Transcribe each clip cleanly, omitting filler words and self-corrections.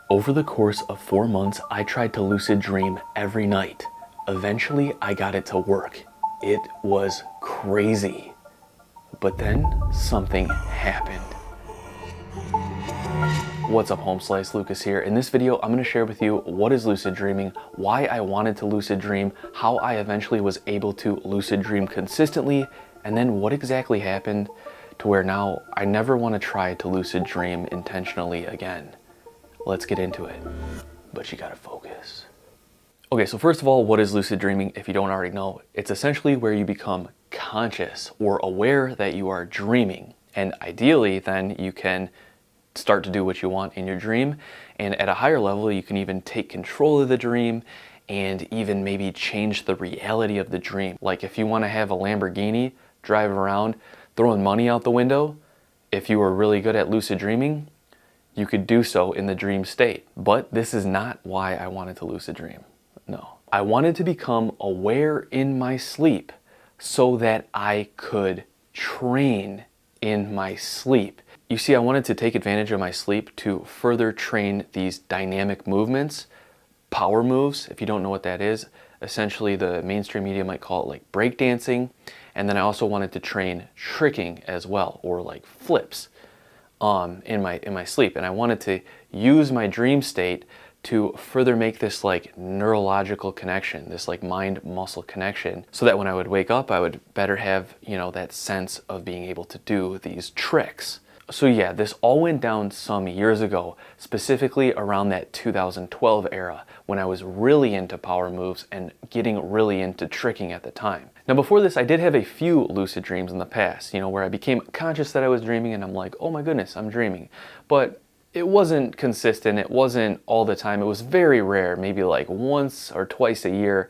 Over the course of 4 months, I tried to lucid dream every night. Eventually, I got it to work. It was crazy. But then something happened. What's up, Home Slice? Lucas here. In this video, I'm going to share with you what is lucid dreaming, why I wanted to lucid dream, how I eventually was able to lucid dream consistently, and then what exactly happened to where now I never want to try to lucid dream intentionally again. Let's get into it, but you gotta focus. Okay, so first of all, what is lucid dreaming? If you don't already know, it's essentially where you become conscious or aware that you are dreaming. And ideally, then you can start to do what you want in your dream. And at a higher level, you can even take control of the dream and even maybe change the reality of the dream. Like if you want to have a Lamborghini, drive around throwing money out the window, if you were really good at lucid dreaming, you could do so in the dream state. But this is not why I wanted to lucid dream. No. I wanted to become aware in my sleep so that I could train in my sleep. You see, I wanted to take advantage of my sleep to further train these dynamic movements, power moves. If you don't know what that is, essentially the mainstream media might call it like breakdancing. And then I also wanted to train tricking as well, or like flips. In my sleep, and I wanted to use my dream state to further make this like neurological connection, this like mind muscle connection, so that when I would wake up I would better have, that sense of being able to do these tricks. So yeah, this all went down some years ago, specifically around that 2012 era when I was really into power moves and getting really into tricking at the time. Now before this, I did have a few lucid dreams in the past, where I became conscious that I was dreaming and I'm like, oh my goodness, I'm dreaming. But it wasn't consistent, it wasn't all the time, it was very rare, maybe like once or twice a year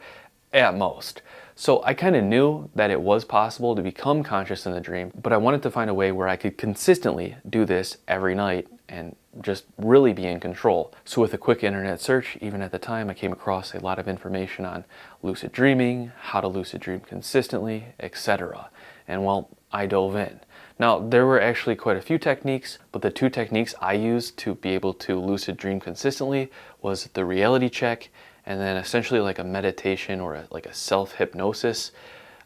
at most. So I kind of knew that it was possible to become conscious in the dream, but I wanted to find a way where I could consistently do this every night and just really be in control. So with a quick internet search, even at the time, I came across a lot of information on lucid dreaming, how to lucid dream consistently, etc. And well, I dove in. Now, there were actually quite a few techniques, but the two techniques I used to be able to lucid dream consistently was the reality check and then essentially like a meditation or like a self-hypnosis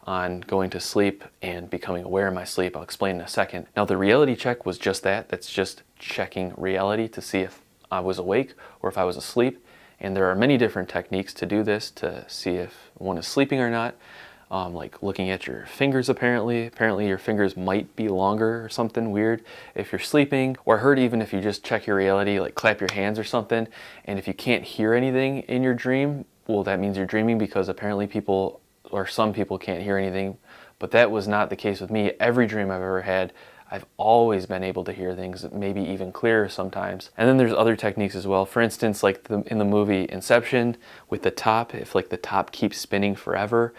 on going to sleep and becoming aware in my sleep. I'll explain in a second. Now the reality check was just that. That's just checking reality to see if I was awake or if I was asleep. And there are many different techniques to do this to see if one is sleeping or not. Like looking at your fingers apparently. Apparently your fingers might be longer or something weird if you're sleeping. Or I heard even if you just check your reality, like clap your hands or something, and if you can't hear anything in your dream, well that means you're dreaming, because apparently some people can't hear anything. But that was not the case with me. Every dream I've ever had, I've always been able to hear things, maybe even clearer sometimes. And then there's other techniques as well. For instance, like in the movie Inception with the top, if like the top keeps spinning forever,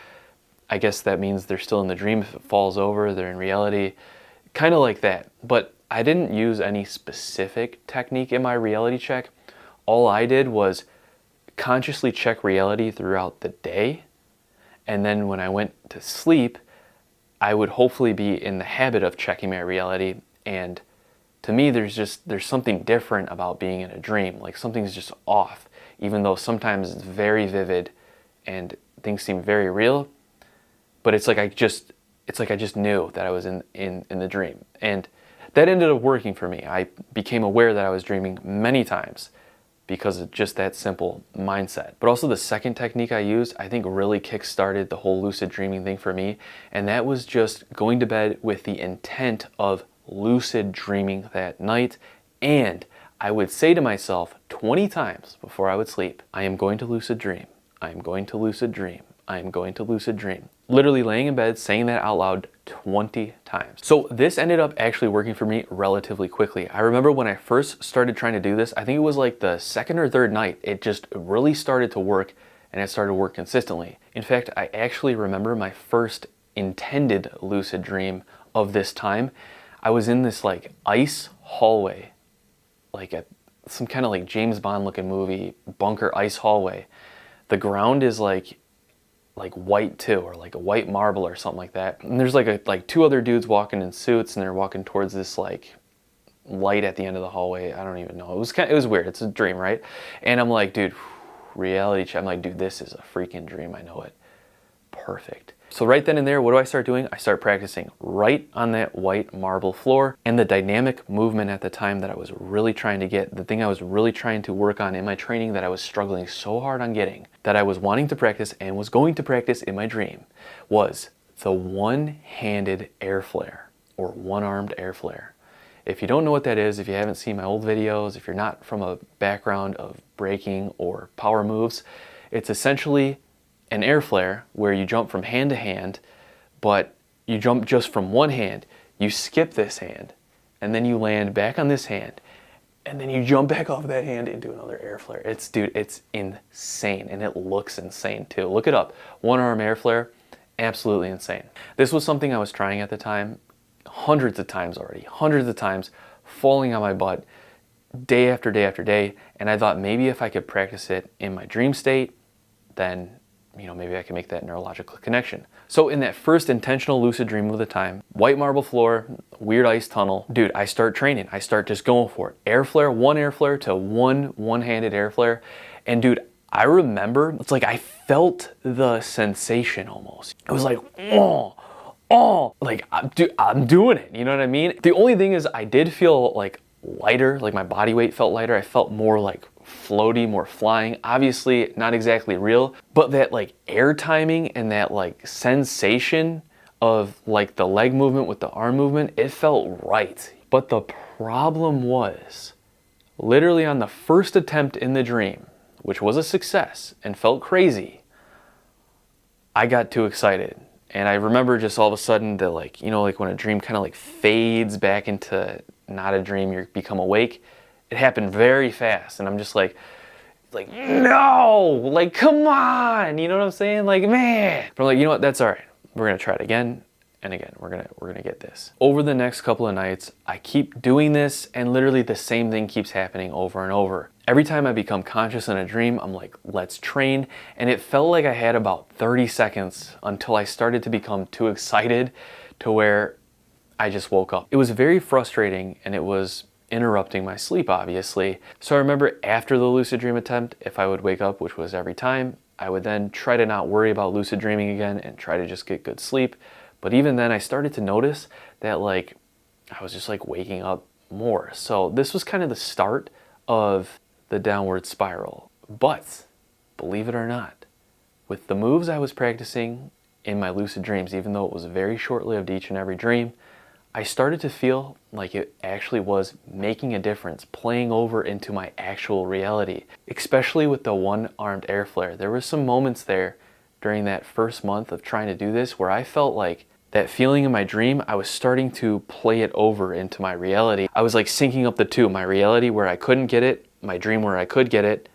I guess that means they're still in the dream. If it falls over, they're in reality. Kind of like that. But I didn't use any specific technique in my reality check. All I did was consciously check reality throughout the day. And then when I went to sleep, I would hopefully be in the habit of checking my reality. And to me, there's something different about being in a dream. Like something's just off, even though sometimes it's very vivid and things seem very real. But it's like I just knew that I was in the dream. And that ended up working for me. I became aware that I was dreaming many times because of just that simple mindset. But also the second technique I used, I think really kick-started the whole lucid dreaming thing for me. And that was just going to bed with the intent of lucid dreaming that night. And I would say to myself 20 times before I would sleep, I am going to lucid dream. I am going to lucid dream. I am going to lucid dream. Literally laying in bed, saying that out loud 20 times. So this ended up actually working for me relatively quickly. I remember when I first started trying to do this, I think it was like the second or third night, it just really started to work, and it started to work consistently. In fact, I actually remember my first intended lucid dream of this time. I was in this like ice hallway, like some kind of like James Bond looking movie, bunker ice hallway. The ground is like white too, or like a white marble or something like that. And there's like two other dudes walking in suits, and they're walking towards this like light at the end of the hallway. I don't even know. It was weird. It's a dream, right? And I'm like, dude, reality check. I'm like, dude, this is a freaking dream. I know it. Perfect. So right then and there, what do I start doing? I start practicing right on that white marble floor, and the dynamic movement at the time that I was really trying to get, the thing I was really trying to work on in my training that I was struggling so hard on getting, that I was wanting to practice and was going to practice in my dream, was the one-handed air flare or one-armed air flare. If you don't know what that is, if you haven't seen my old videos, if you're not from a background of breaking or power moves, it's essentially an air flare where you jump from hand to hand, but you jump just from one hand, you skip this hand, and then you land back on this hand, and then you jump back off that hand into another air flare. Dude, it's insane, and it looks insane too. Look it up. One arm air flare, absolutely insane. This was something I was trying at the time, hundreds of times already, hundreds of times, falling on my butt day after day after day, and I thought maybe if I could practice it in my dream state, then maybe I can make that neurological connection. So in that first intentional lucid dream of the time, white marble floor, weird ice tunnel, dude, I start training. I start just going for it. Air flare, one air flare to one-handed air flare. And dude, I remember, it's like I felt the sensation almost. It was like, like I'm doing it. You know what I mean? The only thing is I did feel like lighter, like my body weight felt lighter. I felt more like floaty, more flying. Obviously not exactly real, but that like air timing and that like sensation of like the leg movement with the arm movement, it felt right. But the problem was, literally on the first attempt in the dream, which was a success and felt crazy, I got too excited. And I remember just all of a sudden that like, like when a dream kind of like fades back into not a dream, you become awake. It happened very fast, and I'm just like no, like come on, you know what I'm saying? Like, man. But I'm like, you know what? That's all right. We're gonna try it again and again. We're gonna get this. Over the next couple of nights, I keep doing this, and literally the same thing keeps happening over and over. Every time I become conscious in a dream, I'm like, let's train. And it felt like I had about 30 seconds until I started to become too excited to where I just woke up. It was very frustrating, and it was interrupting my sleep, obviously. So I remember after the lucid dream attempt, if I would wake up, which was every time, I would then try to not worry about lucid dreaming again and try to just get good sleep. But even then I started to notice that like I was just like waking up more. So this was kind of the start of the downward spiral. But believe it or not, with the moves I was practicing in my lucid dreams, even though it was very short-lived each and every dream, I started to feel like it actually was making a difference, playing over into my actual reality, especially with the one-armed air flare. There were some moments there during that first month of trying to do this where I felt like that feeling in my dream, I was starting to play it over into my reality. I was like syncing up the two, my reality where I couldn't get it, my dream where I could get it,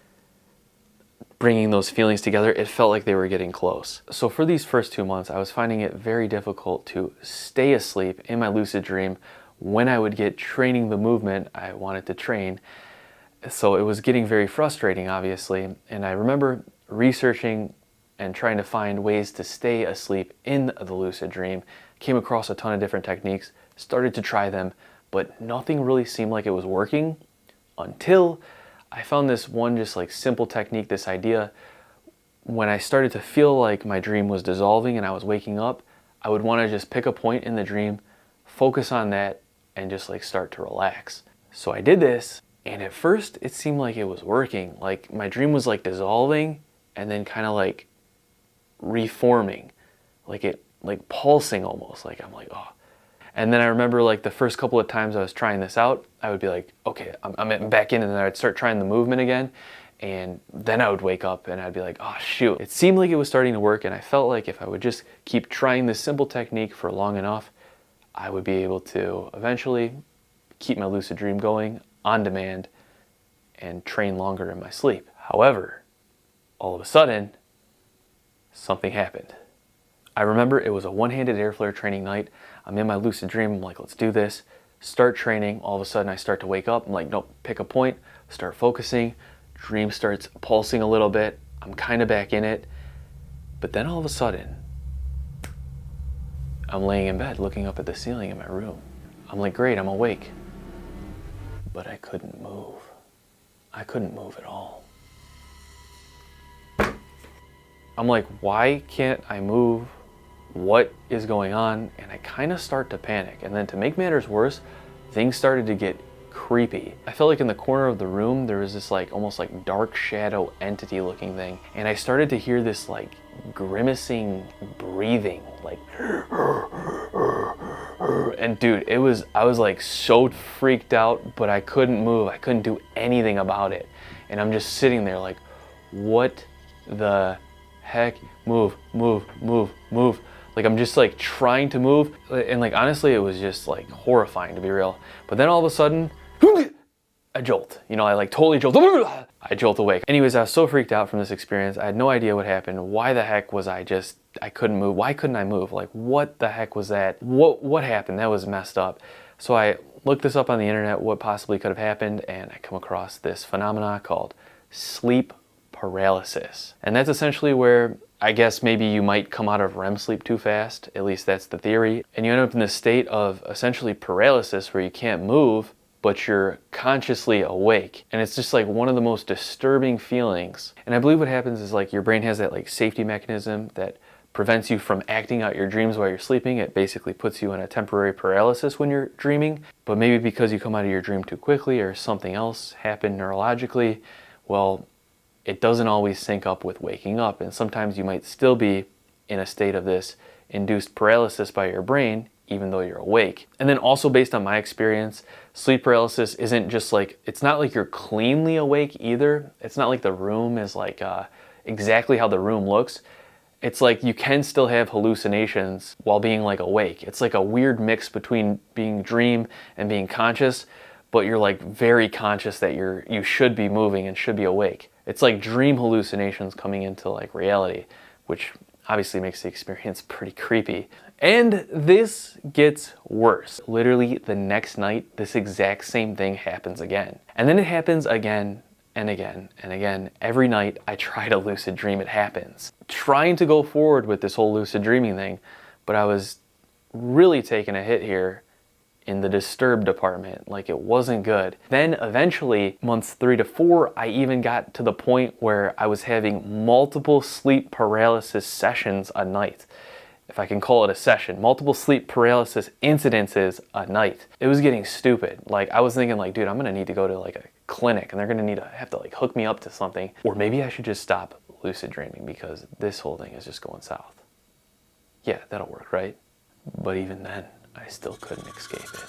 bringing those feelings together. It felt like they were getting close. So for these first 2 months, I was finding it very difficult to stay asleep in my lucid dream when I would get training the movement I wanted to train. So it was getting very frustrating, obviously. And I remember researching and trying to find ways to stay asleep in the lucid dream. Came across a ton of different techniques, started to try them, but nothing really seemed like it was working until I found this one just like simple technique, this idea. When I started to feel like my dream was dissolving and I was waking up, I would want to just pick a point in the dream, focus on that, and just like start to relax. So I did this, and at first it seemed like it was working. Like my dream was like dissolving and then kind of like reforming, like it like pulsing almost. Like I'm like, oh. And then I remember like the first couple of times I was trying this out, I would be like, okay, I'm back in, and then I'd start trying the movement again. And then I would wake up and I'd be like, oh shoot. It seemed like it was starting to work, and I felt like if I would just keep trying this simple technique for long enough, I would be able to eventually keep my lucid dream going on demand and train longer in my sleep. However, all of a sudden, something happened. I remember it was a one-handed air flare training night. I'm in my lucid dream. I'm like, let's do this. Start training. All of a sudden I start to wake up. I'm like, nope, pick a point, start focusing. Dream starts pulsing a little bit. I'm kind of back in it. But then all of a sudden, I'm laying in bed looking up at the ceiling in my room. I'm like, great, I'm awake. but I couldn't move. I couldn't move at all. I'm like, why can't I move? What is going on? And I kind of start to panic. And then to make matters worse, things started to get creepy. I felt like in the corner of the room, there was this like almost like dark shadow entity looking thing. And I started to hear this like grimacing breathing, like, and dude, I was like so freaked out, but I couldn't move. I couldn't do anything about it. And I'm just sitting there like, what the heck? Move, move, move, move. Like I'm just like trying to move. And like, honestly, it was just like horrifying, to be real. But then all of a sudden, a jolt, you know, I like totally jolt. I jolt awake. Anyways, I was so freaked out from this experience. I had no idea what happened. Why the heck was I couldn't move? Why couldn't I move? Like, what the heck was that? What happened? That was messed up. So I looked this up on the internet, what possibly could have happened, and I come across this phenomena called sleep paralysis. And that's essentially where I guess maybe you might come out of REM sleep too fast, at least that's the theory, and you end up in this state of essentially paralysis where you can't move, but you're consciously awake. And it's just like one of the most disturbing feelings. And I believe what happens is like your brain has that like safety mechanism that prevents you from acting out your dreams while you're sleeping. It basically puts you in a temporary paralysis when you're dreaming. But maybe because you come out of your dream too quickly or something else happened neurologically, well, it doesn't always sync up with waking up. And sometimes you might still be in a state of this induced paralysis by your brain, even though you're awake. And then also based on my experience, sleep paralysis isn't just like, it's not like you're cleanly awake either. It's not like the room is like exactly how the room looks. It's like you can still have hallucinations while being like awake. It's like a weird mix between being dream and being conscious, but you're like very conscious that you should be moving and should be awake. It's like dream hallucinations coming into like reality, which obviously makes the experience pretty creepy. And this gets worse. Literally the next night, this exact same thing happens again. And then it happens again and again and again. Every night I try to lucid dream, it happens. Trying to go forward with this whole lucid dreaming thing, but I was really taking a hit here in the disturbed department. Like it wasn't good. Then eventually, months 3 to 4, I even got to the point where I was having multiple sleep paralysis sessions a night. If I can call it a session, multiple sleep paralysis incidences a night. It was getting stupid. Like I was thinking like, dude, I'm gonna need to go to like a clinic and they're gonna have to like hook me up to something. Or maybe I should just stop lucid dreaming because this whole thing is just going south. Yeah, that'll work, right? But even then, I still couldn't escape it.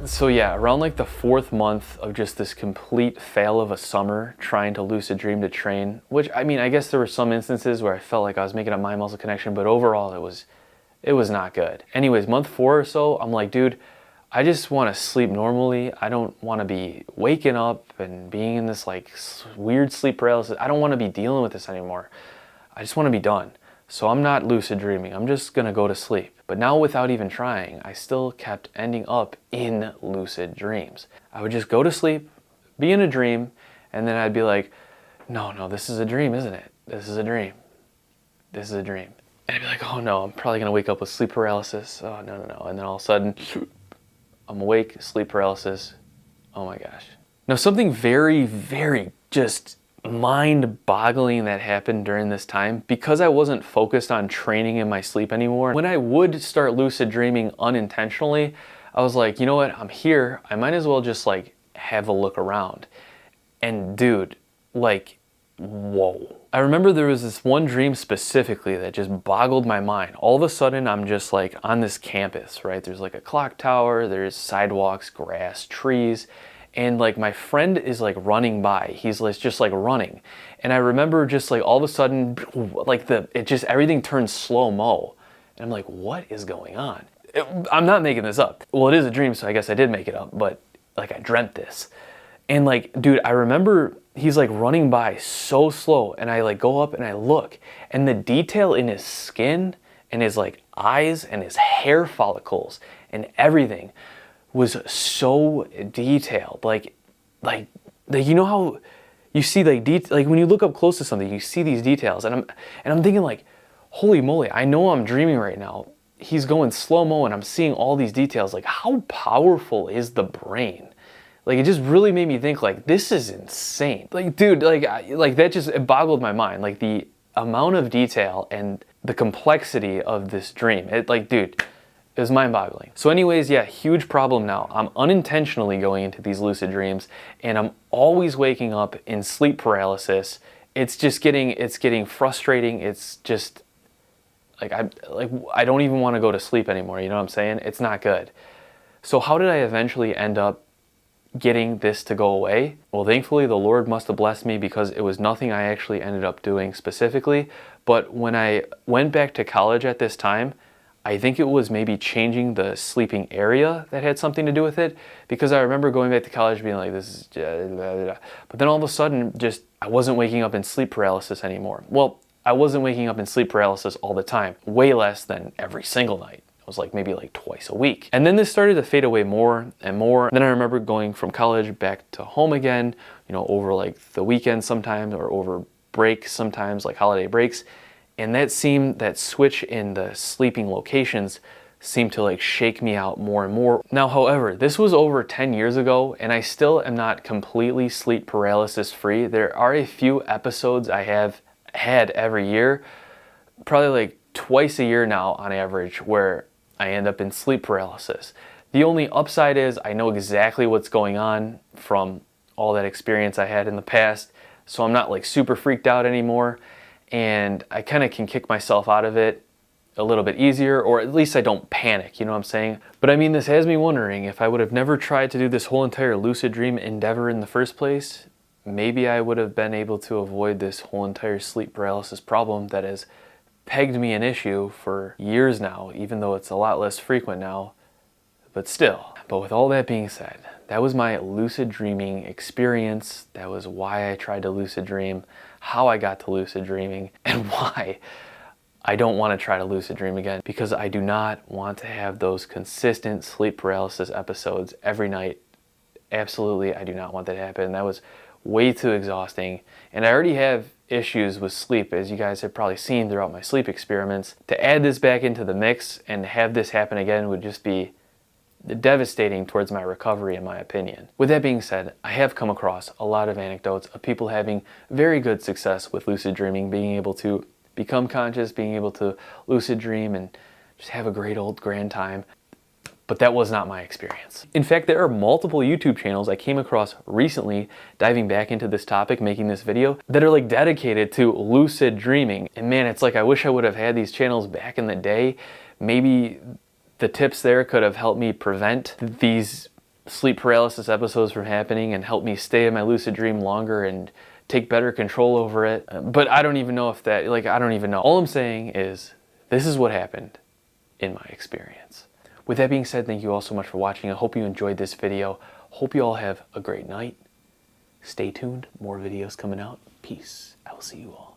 So yeah, around like the 4th month of just this complete fail of a summer trying to lucid dream to train, which I mean, I guess there were some instances where I felt like I was making a mind-muscle connection, but overall it was not good. Anyways, month 4 or so, I'm like, dude, I just want to sleep normally. I don't want to be waking up and being in this like weird sleep paralysis. I don't want to be dealing with this anymore. I just want to be done. So I'm not lucid dreaming. I'm just gonna go to sleep. But now without even trying, I still kept ending up in lucid dreams. I would just go to sleep, be in a dream, and then I'd be like, no, this is a dream, isn't it? This is a dream. This is a dream. And I'd be like, oh no, I'm probably gonna wake up with sleep paralysis. Oh no. And then all of a sudden, I'm awake, sleep paralysis. Oh my gosh. Now something very, very just mind-boggling that happened during this time, because I wasn't focused on training in my sleep anymore. When I would start lucid dreaming unintentionally, I was like, you know what, I'm here, I might as well just like have a look around. And dude, like, whoa. I remember there was this one dream specifically that just boggled my mind. All of a sudden I'm just like on this campus, right? There's like a clock tower, there's sidewalks, grass, trees, and like my friend is like running by. He's like, just like running. And I remember just like all of a sudden, like everything turns slow-mo. And I'm like, what is going on? I'm not making this up. Well, it is a dream, so I guess I did make it up, but like I dreamt this. And like, dude, I remember he's like running by so slow, and I like go up and I look, and the detail in his skin and his like eyes and his hair follicles and everything was so detailed. Like you know how you see like like when you look up close to something, you see these details, and I'm thinking like, holy moly, I know I'm dreaming right now. He's going slow-mo and I'm seeing all these details. Like, how powerful is the brain? Like, it just really made me think, like, this is insane. Like, dude, like that just, it boggled my mind. Like, the amount of detail and the complexity of this dream. It, like, dude, it was mind-boggling. So anyways, yeah, huge problem now. I'm unintentionally going into these lucid dreams, and I'm always waking up in sleep paralysis. It's getting frustrating. It's just, like, I don't even want to go to sleep anymore. You know what I'm saying? It's not good. So how did I eventually end up getting this to go away? Well, thankfully the Lord must have blessed me, because it was nothing I actually ended up doing specifically. But when I went back to college at this time, I think it was maybe changing the sleeping area that had something to do with it, because I remember going back to college being like, this is blah, blah, blah. But then all of a sudden, just, I wasn't waking up in sleep paralysis anymore. Well, I wasn't waking up in sleep paralysis all the time, way less than every single night. It was like maybe like twice a week. And then this started to fade away more and more. Then I remember going from college back to home again, you know, over like the weekend sometimes, or over breaks sometimes, like holiday breaks. And that switch in the sleeping locations seemed to like shake me out more and more. Now, however, this was over 10 years ago, and I still am not completely sleep paralysis free. There are a few episodes I have had every year, probably like twice a year now on average, where I end up in sleep paralysis. The only upside is I know exactly what's going on from all that experience I had in the past, so I'm not like super freaked out anymore. And I kind of can kick myself out of it a little bit easier, or at least I don't panic, you know what I'm saying? But I mean, this has me wondering, if I would have never tried to do this whole entire lucid dream endeavor in the first place, maybe I would have been able to avoid this whole entire sleep paralysis problem that has pegged me an issue for years now, even though it's a lot less frequent now, but still. But with all that being said, that was my lucid dreaming experience. That was why I tried to lucid dream, how I got to lucid dreaming, and why I don't want to try to lucid dream again, because I do not want to have those consistent sleep paralysis episodes every night. Absolutely, I do not want that to happen. That was way too exhausting. And I already have issues with sleep, as you guys have probably seen throughout my sleep experiments. To add this back into the mix and have this happen again would just be devastating towards my recovery, in my opinion. With that being said, I have come across a lot of anecdotes of people having very good success with lucid dreaming, being able to become conscious, being able to lucid dream and just have a great old grand time. But that was not my experience. In fact, there are multiple YouTube channels I came across recently diving back into this topic, making this video, that are like dedicated to lucid dreaming. And man, it's like I wish I would have had these channels back in the day. Maybe the tips there could have helped me prevent these sleep paralysis episodes from happening and help me stay in my lucid dream longer and take better control over it. But I don't even know if that, like, I don't even know. All I'm saying is this is what happened in my experience. With that being said, thank you all so much for watching. I hope you enjoyed this video. Hope you all have a great night. Stay tuned. More videos coming out. Peace. I will see you all.